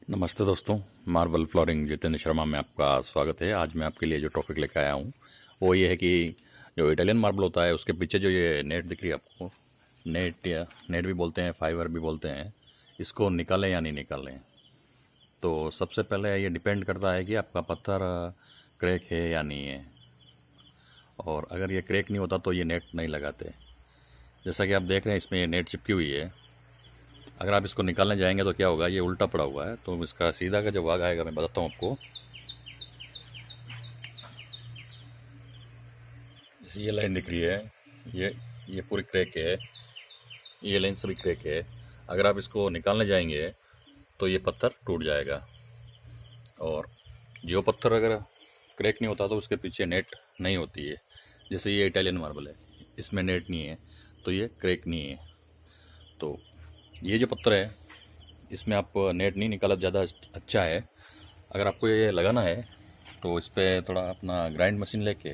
नमस्ते दोस्तों, marble flooring Jitendra Sharma में आपका स्वागत है। आज मैं आपके लिए जो टॉपिक लेकर आया हूँ वो ये है कि जो इटालियन मार्बल होता है उसके पीछे जो ये नेट दिख रही है आपको, नेट या नेट भी बोलते हैं, फाइबर भी बोलते हैं, इसको निकालें या नहीं निकालें। तो सबसे पहले ये डिपेंड करता है कि आपका पत्थर क्रैक है या नहीं है, और अगर ये क्रैक नहीं होता तो ये नेट नहीं लगाते। जैसा कि आप देख रहे हैं इसमें ये नेट चिपकी हुई है। अगर आप इसको निकालने जाएंगे तो क्या होगा, ये उल्टा पड़ा हुआ है, तो इसका सीधा का जो भाग आएगा मैं बताता हूँ आपको। जैसे ये लाइन दिख रही है, ये पूरी क्रैक है, ये लाइन सभी क्रैक है। अगर आप इसको निकालने जाएंगे तो ये पत्थर टूट जाएगा। और जो पत्थर अगर क्रैक नहीं होता तो उसके पीछे नेट नहीं होती है। जैसे ये इटालियन मार्बल है, इसमें नेट नहीं है तो ये क्रैक नहीं है। तो ये जो पत्थर है इसमें आप नेट नहीं निकाला ज़्यादा अच्छा है। अगर आपको ये लगाना है तो इस पर थोड़ा अपना ग्राइंड मशीन लेके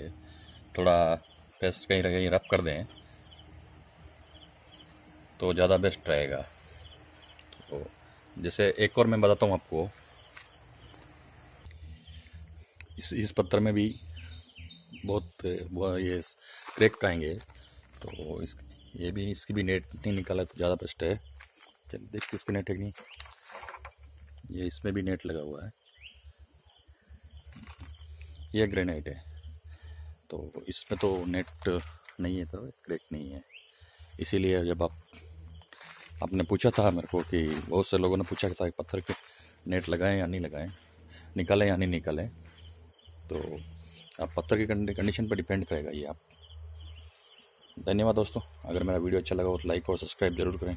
थोड़ा पेस्ट कहीं ना कहीं रब कर दें तो ज़्यादा बेस्ट रहेगा। तो जैसे एक और मैं बताता हूँ आपको, इस पत्थर में भी बहुत ये क्रैक आएंगे, तो ये भी इसकी भी नेट नहीं निकाला तो ज़्यादा बेस्ट है। चलिए देखिए इसकी नेट है कि नहीं। ये इसमें भी नेट लगा हुआ है, ये ग्रेनाइट है, तो इसमें तो नेट नहीं है, तो क्रैक नहीं है। इसीलिए जब आपने पूछा था मेरे को कि बहुत से लोगों ने पूछा था कि पत्थर के नेट लगाएं या नहीं लगाएं, निकालें या नहीं निकालें, तो आप पत्थर की कंडीशन पर डिपेंड करेगा ये आप। धन्यवाद दोस्तों, अगर मेरा वीडियो अच्छा लगा हो तो लाइक और सब्सक्राइब ज़रूर करें।